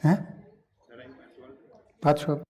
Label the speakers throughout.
Speaker 1: હે પાછો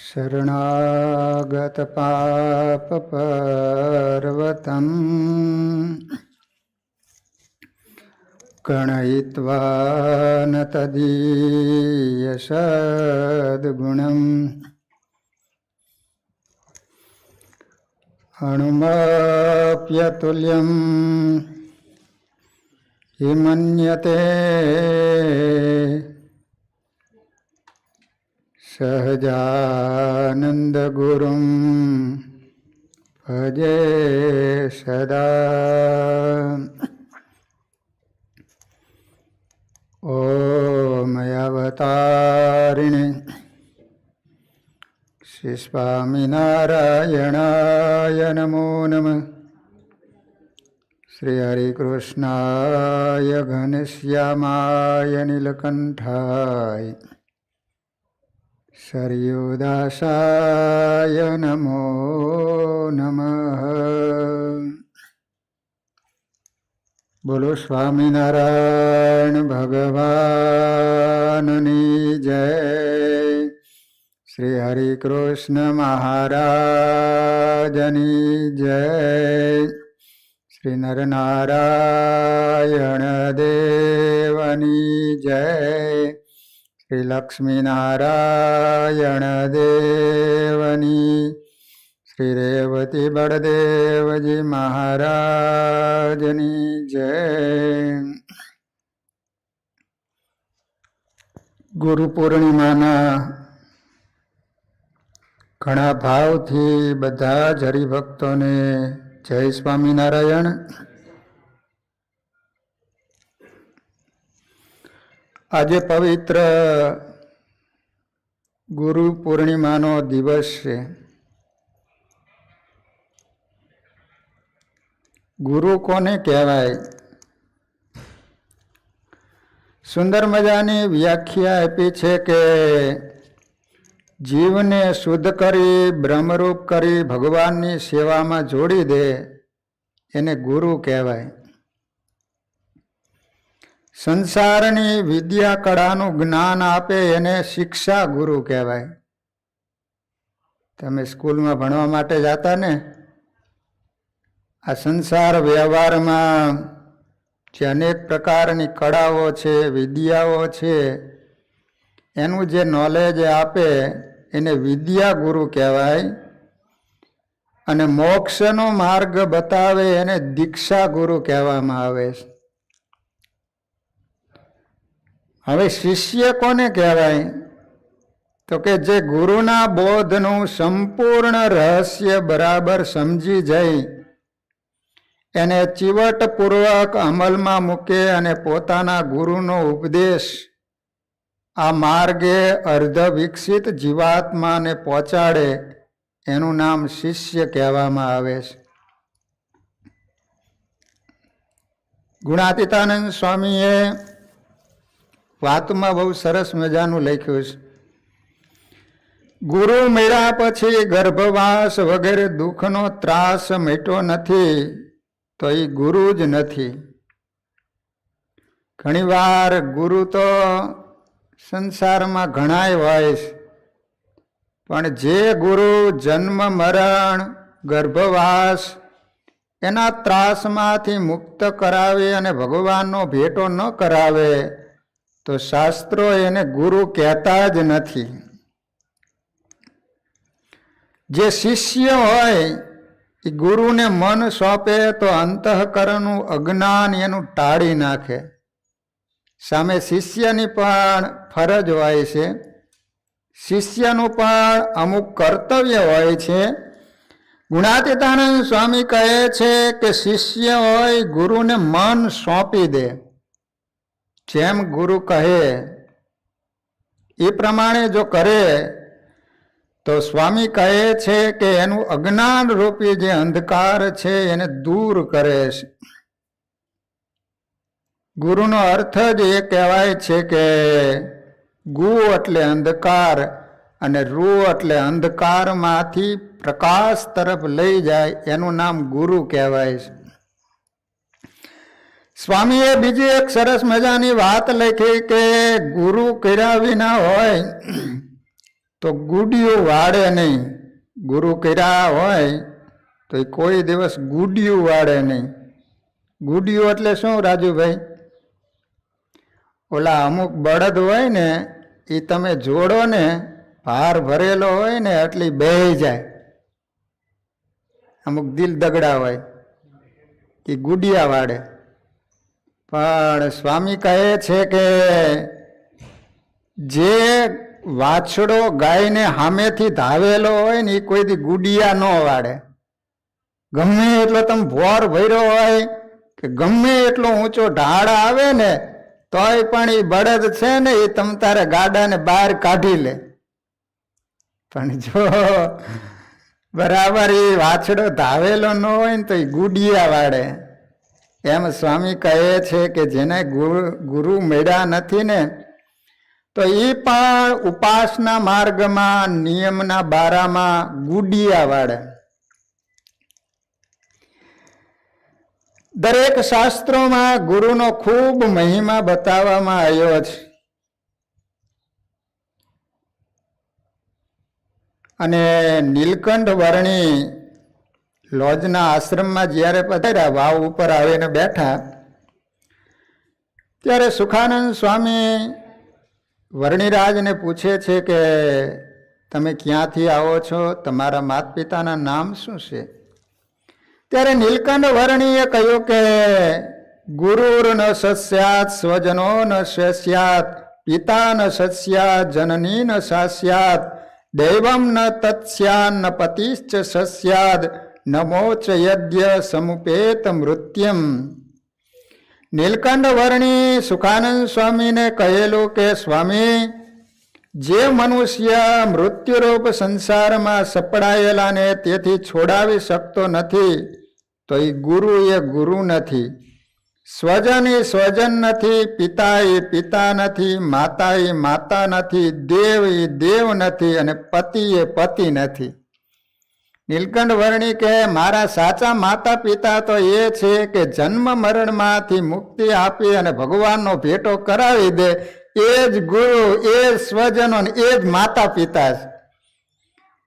Speaker 1: શરણાગત પાપ પર્વતમ ગણયિત્વા ન તદીય સદ્ગુણમ અણુમપ્યતુલ્યમ હિમન્યતે સહજાનંદ ગુરુમ ભજે સદા. ઓમ અવતારિણે શ્રી સ્વામિનારાયણાય નમો નમઃ. શ્રી હરિકૃષ્ણાય ઘનશ્યામાય નીલકંઠાય સરયુદાસાય નમો નમઃ. બોલો સ્વામિનારાયણ ભગવાનની જય. શ્રી હરિકૃષ્ણ મહારાજની જય. શ્રી નરનારાયણ દેવની જય. શ્રી લક્ષ્મીનારાયણ દેવની, શ્રી રેવતી બળદેવજી મહારાજની જય. ગુરુ પૂર્ણિમાના ઘણા ભાવથી બધા જ હરિભક્તોને જય સ્વામિનારાયણ. આજે પવિત્ર ગુરુ પૂર્ણિમાનો દિવસ છે. ગુરુ કોને કહેવાય? સુંદર મજાની વ્યાખ્યા આપી છે કે જીવને શુદ્ધ કરી બ્રહ્મરૂપ કરી ભગવાનની સેવામાં જોડી દે એને ગુરુ કહેવાય. સંસારની વિદ્યા કળાનું જ્ઞાન આપે એને શિક્ષા ગુરુ કહેવાય. તમે સ્કૂલમાં ભણવા માટે જતા ને, આ સંસાર વ્યવહારમાં જે અનેક પ્રકારની કળાઓ છે, વિદ્યાઓ છે, એનું જે નોલેજ આપે એને વિદ્યા ગુરુ કહેવાય. અને મોક્ષનો માર્ગ બતાવે એને દીક્ષા ગુરુ કહેવામાં આવે છે. હવે શિષ્ય કોને કહેવાય? તો કે જે ગુરુના બોધનું સંપૂર્ણ રહસ્ય બરાબર સમજી જાય, એને ચીવટપૂર્વક અમલમાં મૂકે અને પોતાના ગુરુનો ઉપદેશ આ માર્ગે અર્ધ વિકસિત જીવાત્માને પહોંચાડે, એનું નામ શિષ્ય કહેવામાં આવે છે. ગુણાતીતાનંદ સ્વામીએ વાતમાં બહુ સરસ મજાનું લખ્યું છે. ગુરુ મળ્યા પછી ગર્ભવાસ વગેરે દુઃખનો ત્રાસ મટ્યો નથી તો એ ગુરુ જ નથી. ઘણીવાર ગુરુ તો સંસારમાં ઘણાય હોય છે, પણ જે ગુરુ જન્મ મરણ ગર્ભવાસ એના ત્રાસમાંથી મુક્ત કરાવે અને ભગવાનનો ભેટો ન કરાવે તો શાસ્ત્રો એને ગુરુ કહેતા જ નથી. જે શિષ્ય હોય એ ગુરુને મન સોંપે તો અંતઃકરણનું અજ્ઞાન એનું ટાળી નાખે. સામે શિષ્યની પણ ફરજ હોય છે, શિષ્યનું પણ અમુક કર્તવ્ય હોય છે. ગુણાતીતાનંદ સ્વામી કહે છે કે શિષ્ય હોય ગુરુને મન સોંપી દે, જેમ ગુરુ કહે એ પ્રમાણે જો કરે તો સ્વામી કહે છે કે એનું અજ્ઞાન રૂપી જે અંધકાર છે એને દૂર કરે છે. ગુરુનો અર્થ જ એ કહેવાય છે કે ગુ એટલે અંધકાર અને રૂ એટલે અંધકારમાંથી પ્રકાશ તરફ લઈ જાય, એનું નામ ગુરુ કહેવાય છે. સ્વામીએ બીજી એક સરસ મજાની વાત લખી કે ગુરુ કર્યા વિના હોય તો ગુડિયું વાળે નહીં. ગુરુ કર્યા હોય તો એ કોઈ દિવસ ગુડિયું વાળે નહીં. ગુડિયું એટલે શું રાજુભાઈ? ઓલા અમુક બળદ હોય ને એ તમે જોડો ને, ભાર ભરેલો હોય ને એટલી બેહી જાય. અમુક દિલ દગડા હોય એ ગુડિયા વાળે. પણ સ્વામી કહે છે કે જે વાછડો ગાયને સામેથી ધાવેલો હોય ને એ કોઈથી ગુડિયા ન વાળે. ગમે એટલો તમે ભોર ભર્યો હોય કે ગમે એટલો ઊંચો ઢાળ આવે ને તોય પણ એ બળદ છે ને એ તમ તારે ગાડાને બહાર કાઢી લે. પણ જો બરાબર એ વાછડો ધાવેલો ન હોય ને તો એ ગુડિયા વાળે. એમ સ્વામી કહે છે કે જેને ગુરુ મળ્યા નથી ને તો એ પણ ઉપાસના માર્ગમાં નિયમના બારામાં ગુડિયા વાળે. દરેક શાસ્ત્રોમાં ગુરુનો ખૂબ મહિમા બતાવવામાં આવ્યો છે. અને નીલકંઠ વર્ણી લોજના આશ્રમમાં જ્યારે પધાર્યા, વાવ ઉપર આવીને બેઠા, ત્યારે સુખાનંદ સ્વામી વર્ણિરાજને પૂછે છે કે તમે ક્યાંથી આવો છો, તમારા માતા પિતાના નામ શું છે? ત્યારે નીલકંઠ વર્ણીએ કહ્યું કે ગુરુર ન સસ્યાત સ્વજનો ન સસ્યાત પિતા ન સસ્યાત જનની ન સાસ્યાત દૈવમ ન તત્સ્યાન ન પતિશ્ચ સસ્યાદ નમોચ યજ્ઞ સમુપેત મૃત્યમ. નીલકંઠ વર્ણી સુખાનંદ સ્વામીને કહેલું કે સ્વામી, જે મનુષ્ય મૃત્યુરૂપ સંસારમાં સપડાયેલાને તેથી છોડાવી શકતો નથી તો એ ગુરુ નથી. સ્વજન એ સ્વજન નથી, પિતા એ પિતા નથી, માતા એ માતા નથી, દેવ એ દેવ નથી અને પતિ એ પતિ નથી. નીલકંઠ વર્ણી કે મારા સાચા માતા પિતા તો એ છે કે જન્મ મરણમાંથી મુક્તિ આપી અને ભગવાનનો ભેટો કરાવી દે, એ જ ગુરુ, એ જ સ્વજનો, એ જ માતા પિતા છે.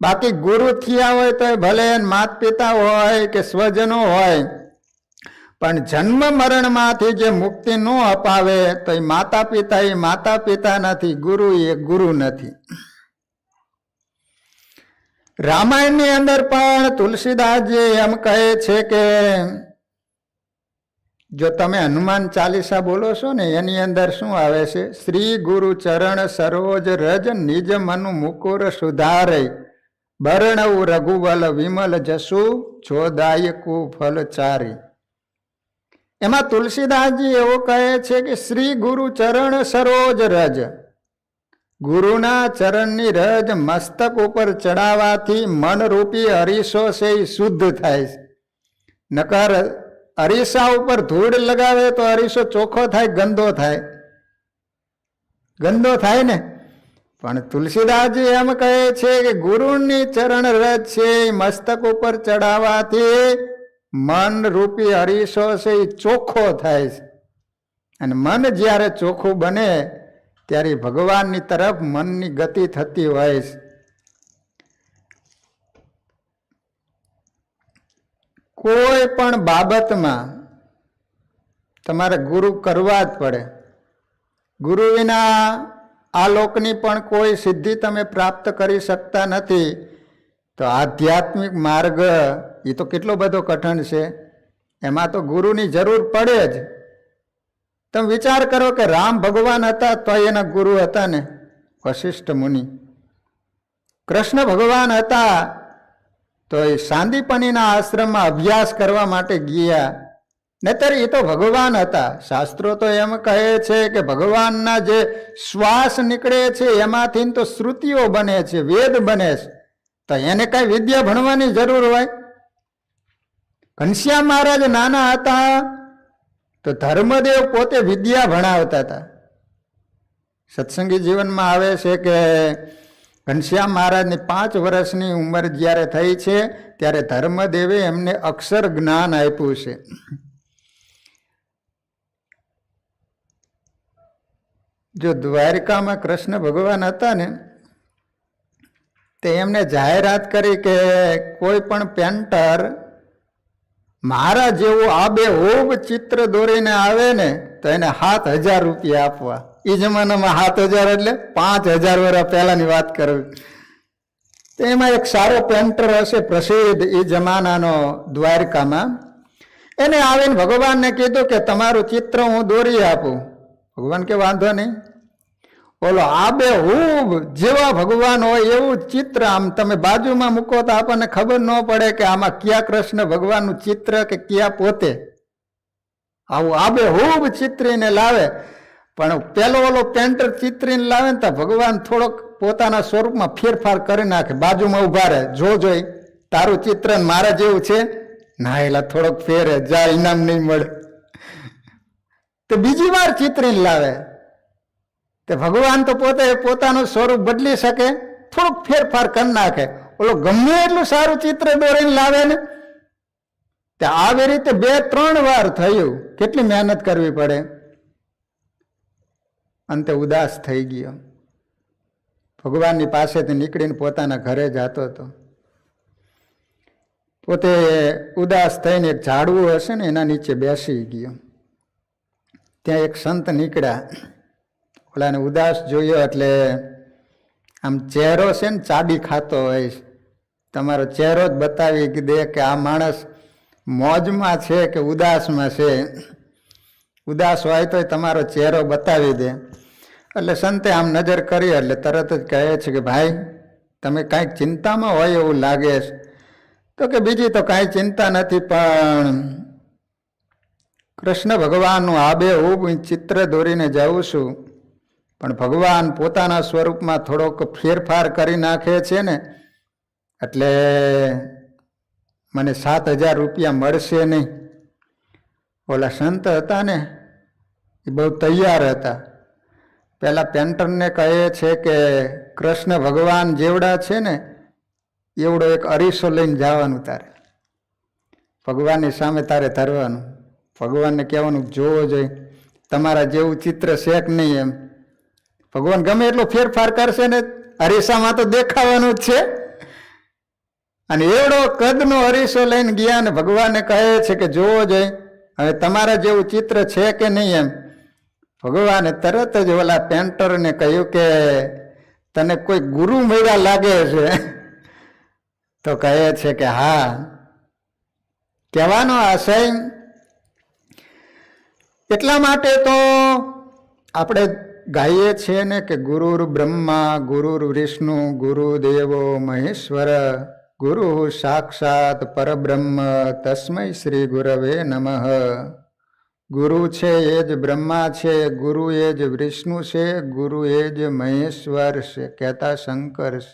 Speaker 1: બાકી ગુરુ થયા હોય તો ભલે માતા પિતા હોય કે સ્વજનો હોય, પણ જન્મ મરણમાંથી જે મુક્તિ ન અપાવે તો એ માતા પિતા નથી, ગુરુ એ ગુરુ નથી. રામાયણની અંદર પણ તુલસીદાસજી એમ કહે છે કે જો તમે હનુમાન ચાલીસા બોલો છો ને એની અંદર શું આવે છે? શ્રી ગુરુ ચરણ સરોજ રજ નિજ મનુ મુકુર સુધારે બરણવ રઘુવલ વિમલ જસુ જોદાયકુ ફલ ચારી. એમાં તુલસીદાસજી એવું કહે છે કે શ્રી ગુરુ ચરણ સરોજ રજ, ગુરુના ચરણની રજ મસ્તક ઉપર ચડાવવાથી મનરૂપી અરીસો છે એ શુદ્ધ થાય છે. નકર અરીસા ઉપર ધૂળ લગાવે તો અરીસો ચોખ્ખો થાય, ગંદો થાય, ગંદો થાય ને. પણ તુલસીદાસજી એમ કહે છે કે ગુરુની ચરણ રજ છે મસ્તક ઉપર ચડાવવાથી મન રૂપી અરીસો છે એ ચોખ્ખો થાય છે. અને મન જ્યારે ચોખ્ખું બને ત્યારે ભગવાનની તરફ મનની ગતિ થતી હોય છે. કોઈ પણ બાબતમાં તમારે ગુરુ કરવા જ પડે. ગુરુ વિના આ લોકની પણ કોઈ સિદ્ધિ તમે પ્રાપ્ત કરી શકતા નથી. તો આધ્યાત્મિક માર્ગ એ તો કેટલો બધો કઠણ છે, એમાં તો ગુરુની જરૂર પડે જ. તમે વિચાર કરો કે રામ ભગવાન હતા તો એના ગુરુ હતા ને, વશિષ્ઠ મુનિ. કૃષ્ણ ભગવાન હતા તો એ સાંદીપનીના આશ્રમમાં અભ્યાસ કરવા માટે ગયા. નહીતર એ તો ભગવાન હતા. શાસ્ત્રો તો એમ કહે છે કે ભગવાનના જે શ્વાસ નીકળે છે એમાંથી તો શ્રુતિઓ બને છે, વેદ બને છે. તો એને કઈ વિદ્યા ભણવાની જરૂર હોય? ઘનશ્યામ મહારાજ નાના હતા તો ધર્મદેવ પોતે વિદ્યા ભણાવતા હતા. સત્સંગી જીવનમાં આવે છે કે ઘનશ્યામ મહારાજની 5 વર્ષની ઉંમર જ્યારે થઈ છે ત્યારે ધર્મદેવે એમને અક્ષર જ્ઞાન આપ્યું છે. જો દ્વારિકામાં કૃષ્ણ ભગવાન હતા ને તે એમને જાહેરાત કરી કે કોઈ પણ પેન્ટર મારા જેવું આબેહૂબ ચિત્ર દોરીને આવે ને તો એને 7,000 રૂપિયા આપવા. એ જમાનામાં 7,000 એટલે 5,000 વર્ષ પહેલાની વાત કરવી. તો એમાં એક સારો પેન્ટર હશે પ્રસિદ્ધ એ જમાનાનો દ્વારકામાં, એને આવીને ભગવાનને કીધું કે તમારું ચિત્ર હું દોરી આપું. ભગવાન કે વાંધો નહીં. બોલો આબેહૂબ જેવા ભગવાન હોય એવું ચિત્ર આમ તમે બાજુમાં મૂકો તો આપણને ખબર ન પડે કે આમાં ક્યાં કૃષ્ણ ભગવાનનું ચિત્ર કે ક્યાં પોતે. આવું આબેહૂબ ચિત્રીને લાવે. પણ પેલો ઓલો પેન્ટર ચિત્રીને લાવે ને તો ભગવાન થોડોક પોતાના સ્વરૂપમાં ફેરફાર કરી નાખે. બાજુમાં ઉભા રહે, જોઈ તારું ચિત્ર મારા જેવું છે ના, એલા થોડોક ફેરે, જા ઇનામ નહીં મળે. તો બીજી વાર ચિત્રીને લાવે. તે ભગવાન તો પોતે પોતાનું સ્વરૂપ બદલી શકે, થોડુંક ફેરફાર કરી નાખે. ઓલો ગમે એટલું સારું ચિત્ર દોરીને લાવે ને તે આવી રીતે 2-3 વાર થયું. કેટલી મહેનત કરવી પડે. અંતે ઉદાસ થઈ ગયો. ભગવાનની પાસેથી નીકળીને પોતાના ઘરે જતો હતો. પોતે ઉદાસ થઈને એક ઝાડવું હશે ને એના નીચે બેસી ગયો. ત્યાં એક સંત નીકળ્યા. ઓલાને ઉદાસ જોયો એટલે આમ ચહેરો છે ને ચાબી ખાતો હોય, તમારો ચહેરો જ બતાવી દે કે આ માણસ મોજમાં છે કે ઉદાસમાં છે. ઉદાસ હોય તો તમારો ચહેરો બતાવી દે. એટલે સંતે આમ નજર કરી એટલે તરત જ કહે છે કે ભાઈ તમે કાંઈક ચિંતામાં હોય એવું લાગે છે. તો કે બીજી તો કાંઈ ચિંતા નથી, પણ કૃષ્ણ ભગવાનનું આબેહૂબ ચિત્ર દોરીને જાઉં છું, પણ ભગવાન પોતાના સ્વરૂપમાં થોડોક ફેરફાર કરી નાખે છે ને એટલે મને 7,000 રૂપિયા મળશે નહીં. ઓલા સંત હતા ને એ બહુ તૈયાર હતા. પેલા પેન્ટરને કહે છે કે કૃષ્ણ ભગવાન જેવડા છે ને એવડો એક અરીસો લઈને જવાનું, તારે ભગવાનની સામે તારે ધરવાનું. ભગવાનને કહેવાનું જોવો જોઈએ તમારા જેવું ચિત્ર છે કે નહીં એમ. ભગવાન ગમે એટલો ફેરફાર કરશે ને અરીસામાં તો દેખાવાનું જ છે. અને એવડો કદનો અરીસો લઈને ગયા ને ભગવાનને કહે છે કે જોવો જોઈએ હવે તમારા જેવું ચિત્ર છે કે નહીં એમ. ભગવાને તરત જ ઓલા પેન્ટરને કહ્યું કે તને કોઈ ગુરુ મળ્યા લાગે છે. તો કહે છે કે હા. કહેવાનો આશય એટલા માટે તો આપણે ગાઈએ છીએ ને કે ગુરુર બ્રહ્મા ગુરુર વિષ્ણુ ગુરુદેવો મહેશ્વર ગુરુ સાક્ષાત પરબ્રહ્મ તસ્મૈ શ્રી ગુરવે નમઃ. ગુરુ છે એ જ બ્રહ્મા છે, ગુરુ એ જ વિષ્ણુ છે, ગુરુ એ જ મહેશ્વર છે, કહેતા શંકર છે.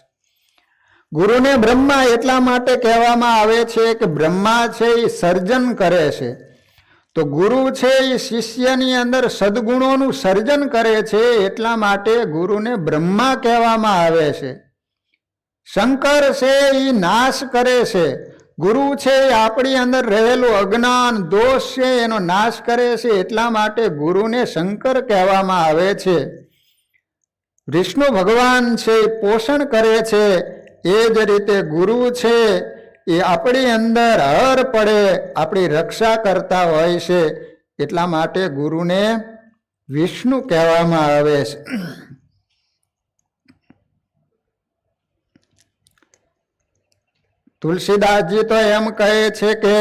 Speaker 1: ગુરુને બ્રહ્મા એટલા માટે કહેવામાં આવે છે કે બ્રહ્મા છે એ સર્જન કરે છે, તો ગુરુ છે એ શિષ્યની અંદર સદગુણોનું સર્જન કરે છે, એટલા માટે ગુરુને બ્રહ્મા કહેવામાં આવે છે. શંકર છે એ નાશ કરે છે, ગુરુ છે એ આપણી અંદર રહેલું અજ્ઞાન દોષ છે એનો નાશ કરે છે, એટલા માટે ગુરુને શંકર કહેવામાં આવે છે. વિષ્ણુ ભગવાન છે એ પોષણ કરે છે, એ જ રીતે ગુરુ છે એ આપણી અંદર હર પડે આપણી રક્ષા કરતા હોય છે, એટલા માટે ગુરુને વિષ્ણુ કહેવામાં આવે છે. તુલસીદાસજી તો એમ કહે છે કે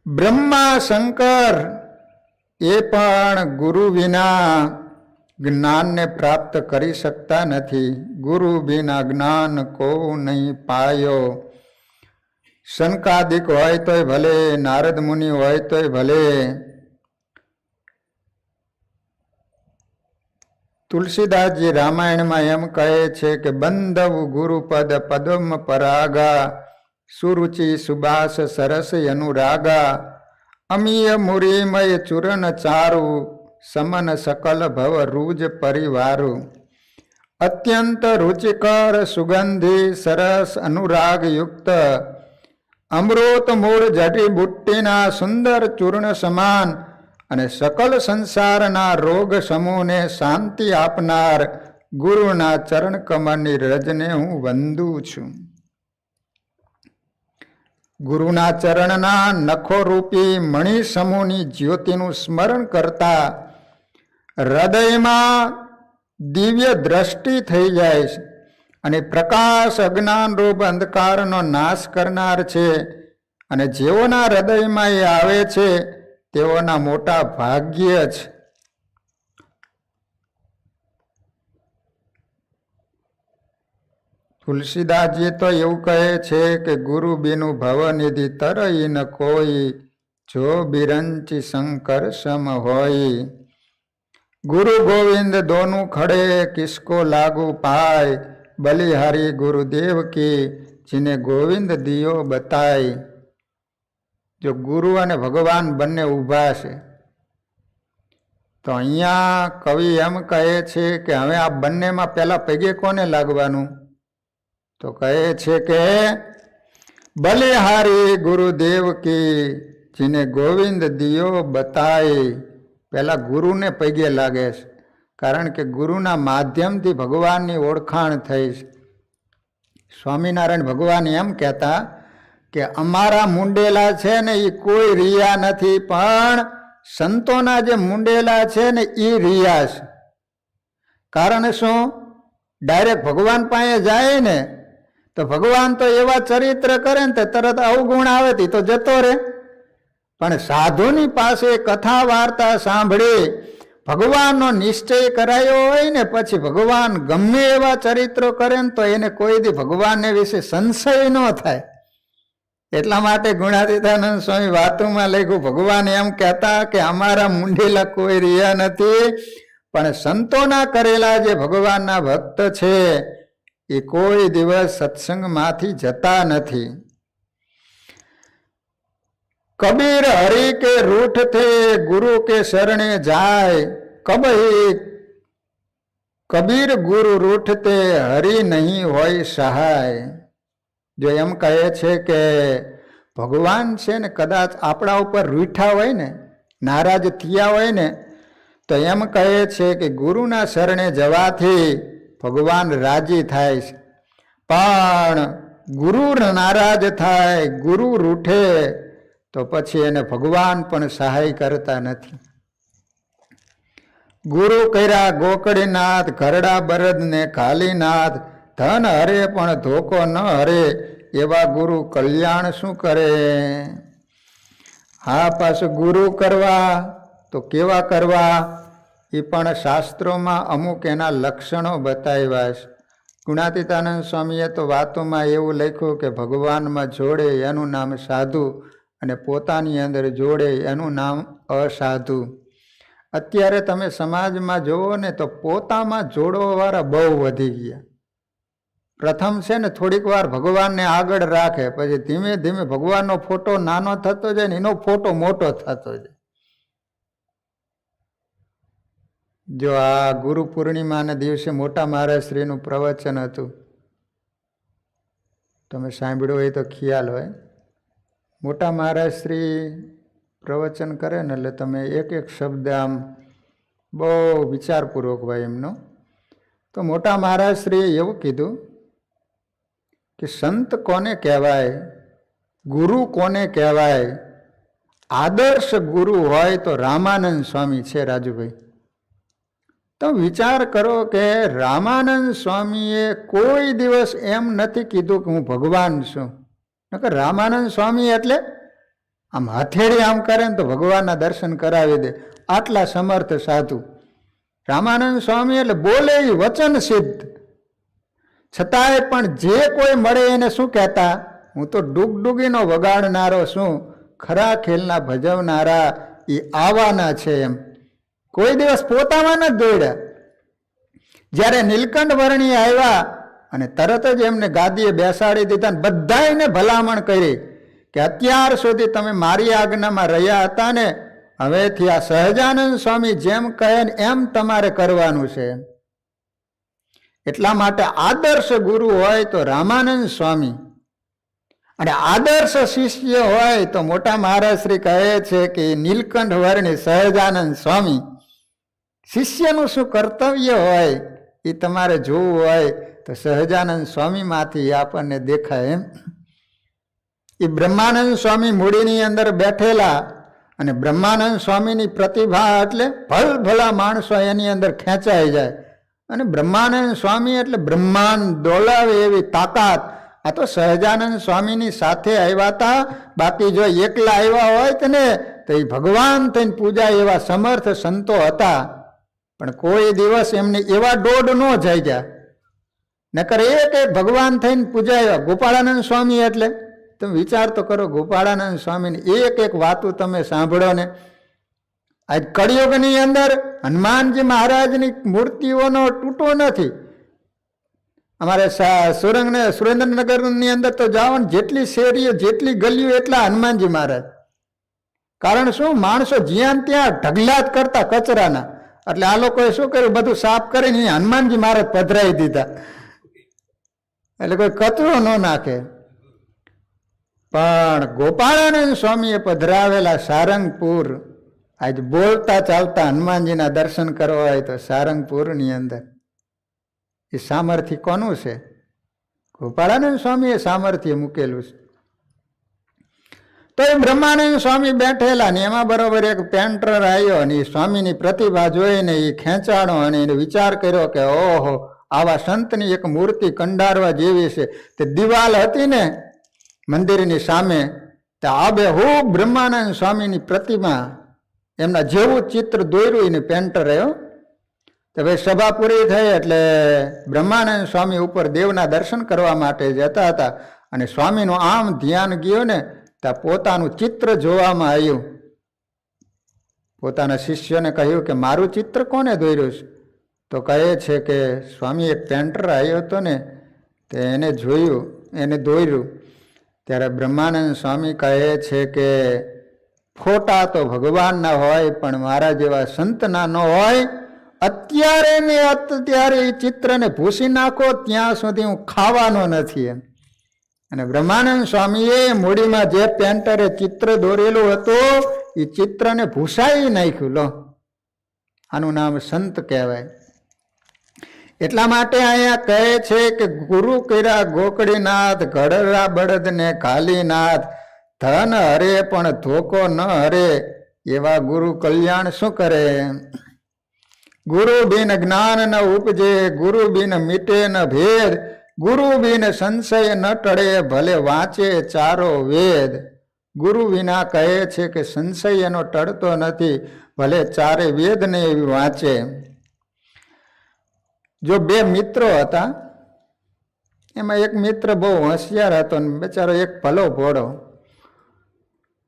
Speaker 1: બ્રહ્મા શંકર એ પણ ગુરુ વિના જ્ઞાનને પ્રાપ્ત કરી શકતા નથી. ગુરુ વિના જ્ઞાન કો નહીં પાયો. શંકાદિક હોય તોય ભલે, નારદ મુનિ હોય તોય ભલે, તુલસીદાસજી રામાયણમાં એમ કહે છે કે બંધવ ગુરુપદ પદમ પરાગા સુરુચિ સુબાસ સરસ અનુરાગા અમીય મુરીમય ચૂર્ણ ચારુ સમન સકલ ભવ રૂજ પરિવારુ. અત્યંત રુચિકર સુગંધી સરસ અનુરાગ યુક્ત અમૃત મૂળ જડી બુટ્ટીના સુંદર ચૂર્ણ સમાન અને સકલ સંસારના રોગ સમૂહને શાંતિ આપનાર ગુરુના ચરણ કમળની રજને હું વંદું છું. ગુરુના ચરણના નખો રૂપી મણિ સમૂહની જ્યોતિનું સ્મરણ કરતા હૃદયમાં દિવ્ય દ્રષ્ટિ થઈ જાય છે અને પ્રકાશ અજ્ઞાન રૂપ અંધકારનો નાશ કરનાર છે. અને જેઓના હૃદયમાં એ આવે છે તેઓના મોટા ભાગ્ય છે. તુલસીદાસજી તો એવું કહે છે કે ગુરુ બિનું ભવનિધિ તરઈ ન કોઈ, જો બિરંચી શંકર સમ હોય. ગુરુ ગોવિંદ દોનું ખડે કિસકો લાગુ પાય, બલિહારી ગુરુદેવ કી જીને ગોવિંદ દિયો બતાય. જો ગુરુ અને ભગવાન બંને ઊભા છે તો અહીંયા કવિ એમ કહે છે કે હવે આ બંનેમાં પહેલા પગે કોને લાગવાનું? તો કહે છે કે બલિહારી ગુરુદેવ કી જીને ગોવિંદ દિયો બતાય. પહેલા ગુરુને પગે લાગે છે, કારણ કે ગુરુના માધ્યમથી ભગવાનની ઓળખાણ થઈ છે. સ્વામિનારાયણ ભગવાન એમ કહેતા કે અમારા મુંડેલા છે ને એ કોઈ રિયા નથી, પણ સંતોના જે મુંડેલા છે ને એ રિયા છે. કારણ શું? ડાયરેક્ટ ભગવાન પાસે જાય ને તો ભગવાન તો એવા ચરિત્ર કરે ને તરત અવગુણ આવે તો જતો રહે. પણ સાધુની પાસે કથા વાર્તા સાંભળી ભગવાનનો નિશ્ચય કરાયો હોય ને પછી ભગવાન ગમે એવા ચરિત્રો કરે ને તો એને કોઈ દી ભગવાનને વિશે સંશય ન થાય. એટલા માટે ગુણાતીતાનંદ સ્વામી વાતોમાં લખ્યું, ભગવાન એમ કહેતા કે અમારા મુંડેલા કોઈ રહ્યા નથી, પણ સંતોના કરેલા જે ભગવાનના ભક્ત છે એ કોઈ દિવસ સત્સંગમાંથી જતા નથી. કબીર હરિ કે રૂઠ થે ગુરુ કે શરણે જાય, કબીર ગુરુ રૂઠ તે હરિ નહીં હોય સહાય. જો એમ કહે છે કે ભગવાન છે ને કદાચ આપણા ઉપર રૂઠા હોય ને, નારાજ થયા હોય ને, તો એમ કહે છે કે ગુરુના શરણે જવાથી ભગવાન રાજી થાય છે. પણ ગુરુ નારાજ થાય, ગુરુ રૂઠે તો પછી એને ભગવાન પણ સહાય કરતા નથી. ગુરુ કર્યા ગોકળીનાથ, ઘરડા બરદને ખાલીનાથ, ધન હરે પણ ધોકો ન હરે, એવા ગુરુ કલ્યાણ શું કરે. હા, પાછું ગુરુ કરવા તો કેવા કરવા એ પણ શાસ્ત્રોમાં અમુક એના લક્ષણો બતાવ્યા છે. ગુણાતીતાનંદ સ્વામીએ તો વાતોમાં એવું લખ્યું કે ભગવાનમાં જોડે એનું નામ સાધુ અને પોતાની અંદર જોડે એનું નામ અસાધુ. અત્યારે તમે સમાજમાં જોવો ને તો પોતામાં જોડવાવાળા બહુ વધી ગયા. પ્રથમ છે ને થોડીક વાર ભગવાનને આગળ રાખે, પછી ધીમે ધીમે ભગવાનનો ફોટો નાનો થતો જાય ને એનો ફોટો મોટો થતો જાય. જો આ ગુરુ પૂર્ણિમાના દિવસે મોટા મહારાજ શ્રીનું પ્રવચન હતું, તમે સાંભળ્યું હોય તો ખ્યાલ હોય. મોટા મહારાજ શ્રી પ્રવચન કરે ને એટલે તમે એક એક શબ્દ આમ બહુ વિચારપૂર્વક હોય એમનો. તો મોટા મહારાજ શ્રીએ એવું કીધું કે સંત કોને કહેવાય, ગુરુ કોને કહેવાય. આદર્શ ગુરુ હોય તો રામાનંદ સ્વામી છે. રાજુભાઈ, તો વિચાર કરો કે રામાનંદ સ્વામીએ કોઈ દિવસ એમ નથી કીધું કે હું ભગવાન છું. નકર રામાનંદ સ્વામી એટલે આમ હથેળી આમ કરે ને તો ભગવાનના દર્શન કરાવી દે, આટલા સમર્થ સાધુ. રામાનંદ સ્વામી એટલે બોલે એ વચન સિદ્ધ. છતાંય પણ જે કોઈ મળે એને શું કહેતા, હું તો ડૂગડૂગીનો વગાડનારો છું, ખરા ખેલના ભજવનારા એ આવવાના છે એમ. કોઈ દિવસ પોતામાં નથી દોડ્યા. જ્યારે નીલકંઠ વર્ણી આવ્યા અને તરત જ એમને ગાદીએ બેસાડી દીધા, બધાને ભલામણ કરી કે અત્યાર સુધી તમે મારી આજ્ઞામાં રહ્યા હતા ને, હવેથી આ સહજાનંદ સ્વામી જેમ કહે ને એમ તમારે કરવાનું છે. એટલા માટે આદર્શ ગુરુ હોય તો રામાનંદ સ્વામી, અને આદર્શ શિષ્ય હોય તો મોટા મહારાજ શ્રી કહે છે કે નીલકંઠ વર્ણી સહજાનંદ સ્વામી. શિષ્યનું શું કર્તવ્ય હોય એ તમારે જોવું હોય તો સહજાનંદ સ્વામીમાંથી આપણને દેખાય એમ. એ બ્રહ્માનંદ સ્વામી મૂડીની અંદર બેઠેલા, અને બ્રહ્માનંદ સ્વામીની પ્રતિભા એટલે ભલભલા માણસો એની અંદર ખેંચાઈ જાય. અને બ્રહ્માનંદ સ્વામી એટલે બ્રહ્માંડ દોલાવે એવી તાકાત. આ તો સહજાનંદ સ્વામીની સાથે આવ્યા હતા. બાકી જો એકલા આવ્યા હોય ને તો એ ભગવાન થઈને પૂજા એવા સમર્થ સંતો હતા, પણ કોઈ દિવસ એમને એવા દોડ ન જઈ ગયા. નકર એક ભગવાન થઈને પૂજાયા. ગોપાળાનંદ સ્વામી એટલે તમે વિચાર તો કરો, ગોપાળાનંદ સ્વામીની એક એક વાતો તમે સાંભળો ને. આજ કળિયુગની અંદર હનુમાનજી મહારાજની મૂર્તિઓનો તૂટો નથી. અમારે સુરેન્દ્રનગરની અંદર તો જાઓ ને, જેટલી શેરીઓ જેટલી ગલીઓ એટલા હનુમાનજી મહારાજ. કારણ શું, માણસો જ્યાં ત્યાં ઢગલા જ કરતા કચરાના. એટલે આ લોકોએ શું કર્યું, બધું સાફ કરીને હનુમાનજી મહારાજ પધરાવી દીધા, એટલે કોઈ કચરો ન નાખે. પણ ગોપાળાનંદ સ્વામીએ પધરાવેલા સારંગપુર, આજ બોલતા ચાલતા હનુમાનજીના દર્શન કરવા હોય તો સારંગપુરની અંદર એ સામર્થ્ય કોનું છે? ગોપાળાનંદ સ્વામીએ સામર્થ્ય મૂકેલું છે. તો એ બ્રહ્માનંદ સ્વામી બેઠેલા ને એમાં બરોબર એક પેન્ટર આવ્યો અને એ સ્વામીની પ્રતિભા જોઈને એ ખેંચાણો અને એને વિચાર કર્યો કે ઓહો, આવા સંતની એક મૂર્તિ કંડારવા જેવી છે. તે દિવાલ હતી ને મંદિરની સામે, તે આબેહૂબ બ્રહ્માનંદ સ્વામીની પ્રતિમા એમના જેવું ચિત્ર દોર્યું એને પેન્ટર રહ્યો. તો ભાઈ સભા પૂરી થઈ એટલે બ્રહ્માનંદ સ્વામી ઉપર દેવના દર્શન કરવા માટે જતા હતા, અને સ્વામીનું આમ ધ્યાન ગયું ને ત્યાં પોતાનું ચિત્ર જોવામાં આવ્યું. પોતાના શિષ્યોને કહ્યું કે મારું ચિત્ર કોને દોર્યું છે? તો કહે છે કે સ્વામી એક પેન્ટર આવ્યો હતો ને તે એને જોયું, એને દોર્યું. ત્યારે બ્રહ્માનંદ સ્વામી કહે છે કે ફોટા તો ભગવાનના હોય પણ મારા જેવા સંતના ન હોય. અત્યારે ને અત્યારે એ ચિત્રને ભૂસી નાખો ત્યાં સુધી હું ખાવાનો નથી એમ. અને બ્રહ્માનંદ સ્વામીએ મૂડીમાં જે પેન્ટરે ચિત્ર દોરેલું હતું એ ચિત્રને ભૂસાઈ નાખ્યું. લો, આનું નામ સંત કહેવાય. એટલા માટે અહીંયા કહે છે કે ગુરુ કર્યા ગોકળીનાથ, ઘડરા બળદને કાલીનાથ, ધન હરે પણ ધોકો ન હરે, એવા ગુરુ કલ્યાણ શું કરે? ગુરુ બિન જ્ઞાન ન ઉપજે, ગુરુ બિન મીટે ન ભેદ, ગુરુ બિન સંશય ન ટળે, ભલે વાંચે ચારો વેદ. ગુરુ વિના કહે છે કે સંશય એનો ટળતો નથી, ભલે ચારે વેદને એવી વાંચે. જો બે મિત્રો હતા, એમાં એક મિત્ર બહુ હોશિયાર હતો ને બિચારો એક ભલો ભોળો.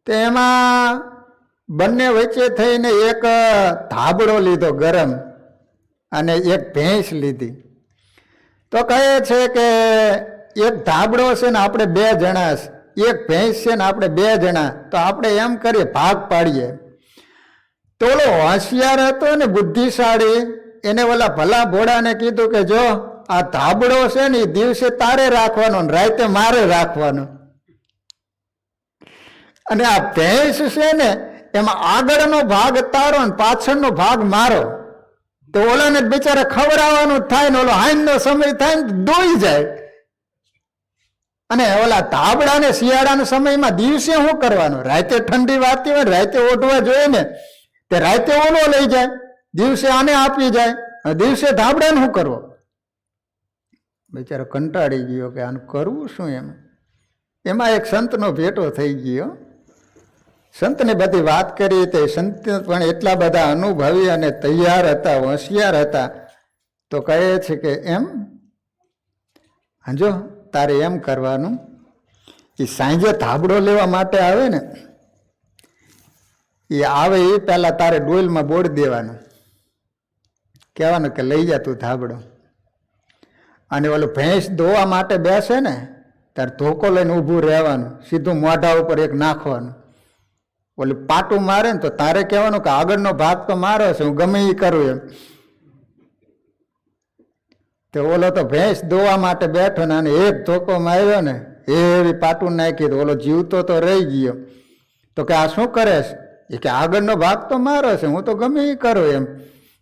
Speaker 1: તો એમાં બંને વચ્ચે થઈને એક ધાબળો લીધો ગરમ અને એક ભેંસ લીધી. તો કહે છે કે એક ધાબળો છે ને આપણે બે જણા, એક ભેંસ છે ને આપણે બે જણા, તો આપણે એમ કરીએ ભાગ પાડીએ. તો ઓલો હોશિયાર હતો ને બુદ્ધિશાળી, એને ઓલા ભલા ભોળાને કીધું કે જો આ ધાબળો છે ને એ દિવસે તારે રાખવાનો ને રાતે મારે રાખવાનો, અને આ ભેંસ છે ને એમાં આગળનો ભાગ તારો ને પાછળનો ભાગ મારો. તો ઓલાને બિચારા ખવડાવવાનું થાય ને ઓલો હાઈનો સમય થાય ને દોઈ જાય. અને ઓલા ધાબળાને શિયાળાના સમયમાં દિવસે શું કરવાનું, રાતે ઠંડી વાતી હોય રાતે ઓઢવા જોઈએ ને, તે રાતે ઓલો લઈ જાય, દિવસે આને આપી જાય, દિવસે ધાબળાને શું કરવો. બિચારો કંટાળી ગયો કે આનું કરવું શું. એમાં એક સંતનો ભેટો થઈ ગયો. સંતને બધી વાત કરી, તે સંત પણ એટલા બધા અનુભવી અને તૈયાર હતા, હોશિયાર હતા. તો કહે છે કે એમ જો તારે એમ કરવાનું, એ સાંજે ધાબળો લેવા માટે આવે ને, એ આવે એ પહેલા તારે ડોલમાં બોળી દેવાનું, કહેવાનું કે લઈ જા તું ધાબળો. અને ઓલું ભેંસ ધોવા માટે બેસે ને ત્યારે ધોકો લઈને ઊભું રહેવાનું, સીધું મોઢા ઉપર એક નાખવાનું. ઓલું પાટું મારે ને તો તારે કહેવાનું કે આગળનો ભાગ તો મારો છે, હું ગમે એ કરું એમ. તો ઓલો તો ભેંસ ધોવા માટે બેઠો ને એક ધોકો માર્યો ને એવી પાટું નાખી, તો ઓલો જીવતો તો રહી ગયો. તો કે આ શું કરે છે? એ કે આગળનો ભાગ તો મારો છે, હું તો ગમે એ કરું એમ.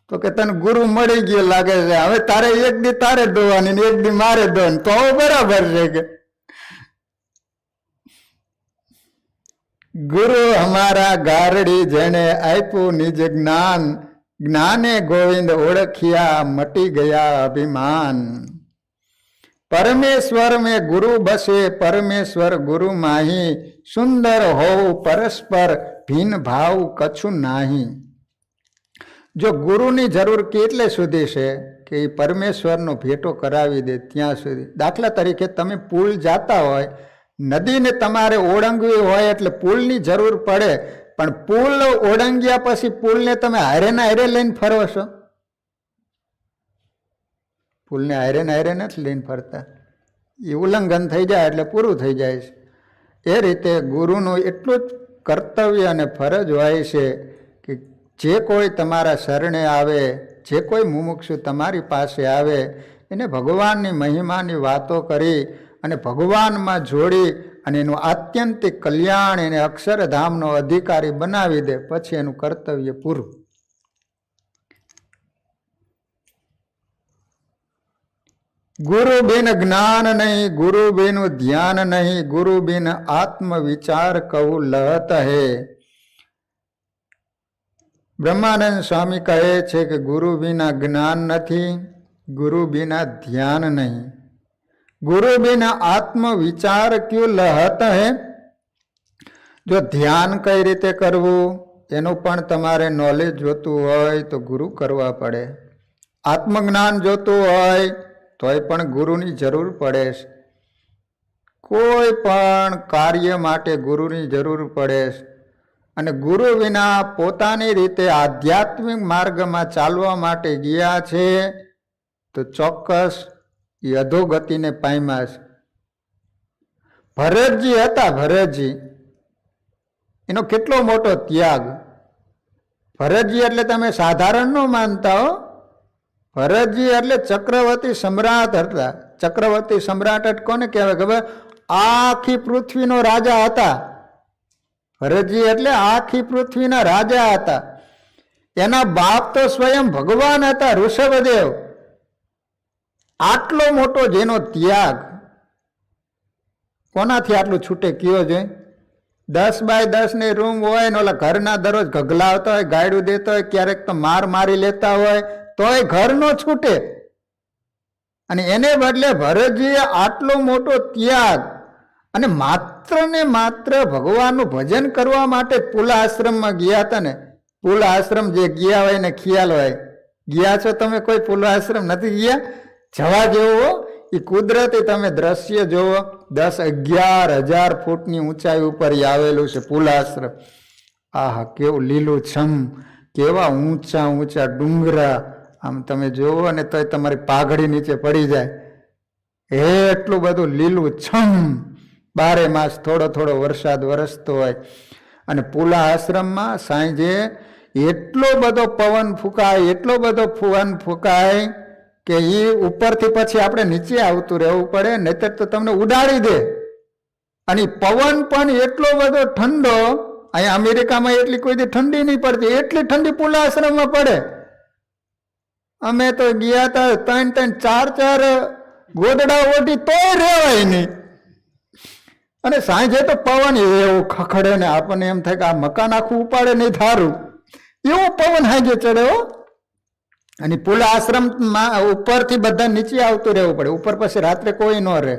Speaker 1: તો કે તને ગુરુ મળી ગયો લાગે છે, હવે તારે એક દી તારે ધોવાની ને એક દી મારે ધોવાની, તો હવે બરાબર છે કે ગુરુ અમારા ગારડી જેને આપ્યું નિજ જ્ઞાન, જ્ઞાને ગોવિંદ ઓળખ્યા મટી ગયા અભિમાન. પરમેશ્વર મેં ગુરુ બસે પરમેશ્વર ગુરુ માહી, સુંદર હોવું પરસ્પર ભિન્ન ભાવ કછું નાહી. જો ગુરુની જરૂર કેટલે સુધી છે કે એ પરમેશ્વરનો ભેટો કરાવી દે ત્યાં સુધી. દાખલા તરીકે તમે પુલ જાતા હોય, નદીને તમારે ઓળંગવી હોય એટલે પુલની જરૂર પડે, પણ પુલ ઓળંગ્યા પછી પુલને તમે હારે ના હારે લઈને ફરો છો? પુલને હારે ના હારે નથી લઈને ફરતા, એ ઉલ્લંઘન થઈ જાય એટલે પૂરું થઈ જાય છે. એ રીતે ગુરુનું એટલું જ કર્તવ્ય અને ફરજ હોય છે કે જે કોઈ તમારા શરણે આવે, જે કોઈ મુમુક્ષુ તમારી પાસે આવે, એને ભગવાનની મહિમાની વાતો કરી અને ભગવાનમાં જોડી અને એનું આત્યંતિક કલ્યાણ, એને અક્ષરધામનો અધિકારી બનાવી દે, પછી એનું કર્તવ્ય પૂરું. ગુરુ બિન જ્ઞાન નહીં, ગુરુ બિન ધ્યાન નહીં, ગુરુ બિન આત્મ વિચાર કહું લહત હે. બ્રહ્માનંદ સ્વામી કહે છે કે ગુરુ વિના જ્ઞાન નથી, ગુરુ બિના ધ્યાન નહીં, ગુરુ બિના આત્મ વિચાર ક્યું લહત હે. જો ધ્યાન કઈ રીતે કરવું એનું પણ તમારે નોલેજ જોતું હોય તો ગુરુ કરવા પડે. આત્મજ્ઞાન જોતું હોય તોય પણ ગુરુની જરૂર પડે છે. કોઈ પણ કાર્ય માટે ગુરુની જરૂર પડે છે. અને ગુરુ વિના પોતાની રીતે આધ્યાત્મિક માર્ગમાં ચાલવા માટે ગયા છે તો ચોક્કસ એ અધોગતિને પામ્યા છે. ભરતજી હતા, ભરતજી, એનો કેટલો મોટો ત્યાગ. ભરતજી એટલે તમે સાધારણ ન માનતા હો, ભરતજી એટલે ચક્રવર્તી સમ્રાટ હતા. ચક્રવર્તી સમ્રાટ એટલે કોને કહેવાય ખબર? આખી પૃથ્વીનો રાજા હતા. ભરતજી એટલે આખી પૃથ્વીના રાજા હતા. એના બાપ તો સ્વયં ભગવાન હતા, ઋષભદેવ. આટલો મોટો જેનો ત્યાગ, કોનાથી આટલું છૂટે કયો જોઈએ? 10 બાય 10 ની રૂમ હોય ને ઓલા ઘરના દરરોજ ગગલાવતા હોય, ગાયડું દેતા હોય, ક્યારેક તો મારી લેતા હોય, તોય ઘર નો છૂટે. અને એને બદલે ભરતજીએ આટલો મોટો ત્યાગ અને માત્ર ને માત્ર ભગવાનનું ભજન કરવા માટે પુલા આશ્રમમાં ગયા હતા ને. પુલા આશ્રમ જે ગયા હોય ને ખ્યાલ હોય. ગયા છો તમે કોઈ પુલા આશ્રમ નથી ગયા? જવા જેવો એ કુદરતી તમે દ્રશ્ય જોવો. 10-11,000 ફૂટની ઊંચાઈ ઉપર આવેલું છે પુલા આશ્રમ. આહા, કેવું લીલું છમ, કેવા ઊંચા ઊંચા ડુંગરા. આમ તમે જોવો ને તો તમારી પાઘડી નીચે પડી જાય એટલું બધું લીલું છમ. 12 માસ થોડો થોડો વરસાદ વરસતો હોય. અને પુલા આશ્રમમાં સાંજે એટલો બધો પવન ફૂંકાય, એટલો બધો પવન ફૂંકાય કે એ ઉપરથી પછી આપણે નીચે આવતું રહેવું પડે, નહીતર તો તમને ઉડાડી દે. અને પવન પણ એટલો બધો ઠંડો. અહીંયા અમેરિકામાં એટલી કોઈ ઠંડી નહીં પડતી, એટલી ઠંડી પુલા આશ્રમમાં પડે. અમે તો ગયા હતા 3-4 ગોદડા ઓઢી તોય રહેવાય નહીં. અને સાંજે તો પવન એવું ખખડે ને આપણને એમ થાય કે આ મકાન આખું ઉપાડે નહીં થારું, એવો પવન સાંજે ચડ્યો. અને પુલા આશ્રમમાં ઉપરથી બધા નીચે આવતું રહેવું પડે. ઉપર પછી રાત્રે કોઈ ન રહે.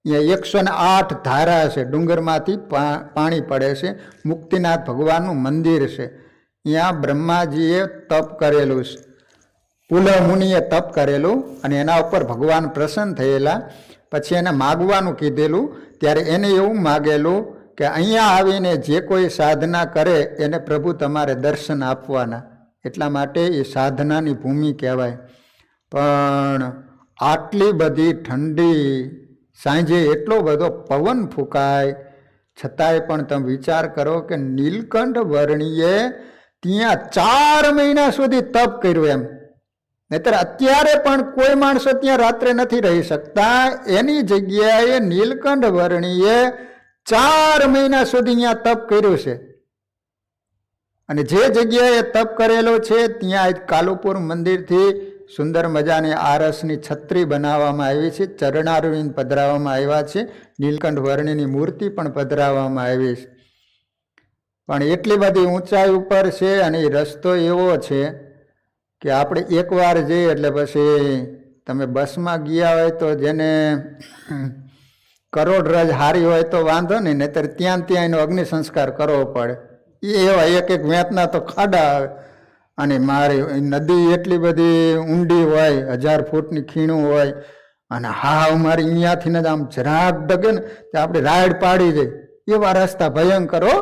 Speaker 1: અહીંયા 108 ધારા છે, ડુંગરમાંથી પાણી પડે છે. મુક્તિનાથ ભગવાનનું મંદિર છે. અહીંયા બ્રહ્માજીએ તપ કરેલું છે, પુલહ મુનિએ તપ કરેલું, અને એના ઉપર ભગવાન પ્રસન્ન થયેલા. પછી એને માગવાનું કીધેલું. ત્યારે એને એવું માગેલું કે અહીંયા આવીને જે કોઈ સાધના કરે એને પ્રભુ તમારે દર્શન આપવાના. એટલા માટે એ સાધનાની ભૂમિ કહેવાય. પણ આટલી બધી ઠંડી, સાંજે એટલો બધો પવન ફૂંકાય, છતાંય પણ તમે વિચાર કરો કે નીલકંઠ વર્ણીએ ત્યાં 4 મહિના સુધી તપ કર્યું એમ. નહીતર અત્યારે પણ કોઈ માણસો ત્યાં રાત્રે નથી રહી શકતા. એની જગ્યાએ નીલકંઠ વર્ણીએ 4 મહિના સુધી ત્યાં તપ કર્યું છે. અને જે જગ્યાએ તપ કરેલો છે ત્યાં કાલુપુર મંદિરથી સુંદર મજાની આરસની છત્રી બનાવવામાં આવી છે, ચરણારવિંદ પધરાવવામાં આવ્યા છે, નીલકંઠ વર્ણીની મૂર્તિ પણ પધરાવવામાં આવી છે. પણ એટલી બધી ઊંચાઈ ઉપર છે અને એ રસ્તો એવો છે કે આપણે એકવાર જઈએ એટલે પછી તમે બસમાં ગયા હોય તો જેને કરોડરજ હારી હોય તો વાંધો નહીં, નહીતર ત્યાં એનો અગ્નિ સંસ્કાર કરવો પડે. એવા એક વેંતના તો ખાડા આવે. અને મારી નદી એટલી બધી ઊંડી હોય, 1000 ફૂટની ખીણું હોય. અને હા, મારી અહીંયાથી ને આમ જરાક ડગે ને તો આપણે રાઈડ પાડી જાય એવા રસ્તા ભયંકર હો.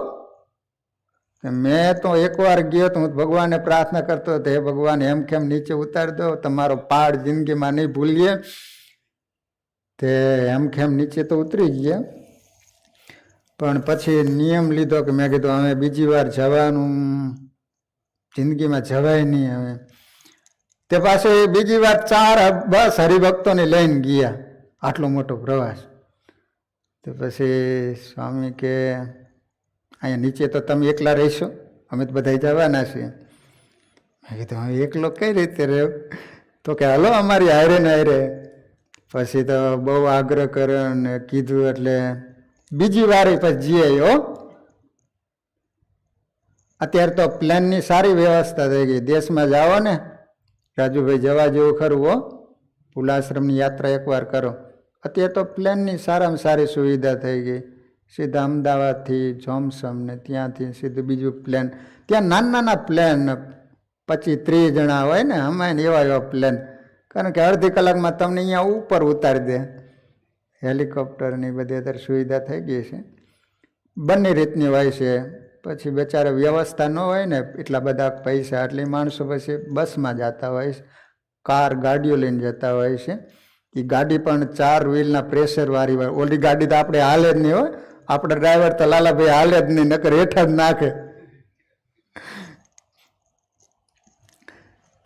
Speaker 1: મેં તો એકવાર ગયો તો હું ભગવાનને પ્રાર્થના કરતો હતો, હે ભગવાન એમ કેમ નીચે ઉતારી દો, તમારો પાડ જિંદગીમાં નહીં ભૂલીએ. તે એમ કેમ નીચે તો ઉતરી ગયા. પણ પછી નિયમ લીધો કે મેં કીધું હવે બીજી વાર જવાનું જિંદગીમાં જવાય નહીં. હવે તે પાછું બીજી વાર 4 બસ હરિભક્તોને લઈને ગયા, આટલો મોટો પ્રવાસ. તો પછી સ્વામી કે અહીંયા નીચે તો તમે એકલા રહીશો, અમે તો બધા જવાના છીએ. મેં કીધું હવે એકલો કઈ રીતે રહ્યો? તો કે હલો અમારી હારે ને હારે. પછી તો બહુ આગ્રહ કર્યો ને કીધું એટલે બીજી વાર પછી જઈએ. હો, અત્યારે તો પ્લેનની સારી વ્યવસ્થા થઈ ગઈ. દેશમાં જાઓ ને રાજુભાઈ, જવા જેવું ખરું હો. પુલાશ્રમની યાત્રા એકવાર કરો. અત્યારે તો પ્લેનની સારામાં સારી સુવિધા થઈ ગઈ. સીધા અમદાવાદથી જોમસમ ને ત્યાંથી સીધું બીજું પ્લેન. ત્યાં નાના પ્લેન 25-30 જણા હોય ને, અમે એવા પ્લેન. કારણ કે અડધી કલાકમાં તમને અહીંયા ઉપર ઉતારી દે. હેલિકોપ્ટરની બધી અત્યારે સુવિધા થઈ ગઈ છે. બંને રીતની હોય છે. પછી બેચારે વ્યવસ્થા ન હોય ને એટલા બધા પૈસા, એટલે માણસો પછી બસમાં જતા હોય છે, કાર ગાડીઓ લઈને જતા હોય છે. એ ગાડી પણ 4 વ્હીલના પ્રેશરવાળી હોય. ઓલી ગાડી તો આપણે હાલે જ નહીં હોય. આપણે ડ્રાઈવર તો લાલાભાઈ હાલે જ નહીં, નકર હેઠા જ નાખે.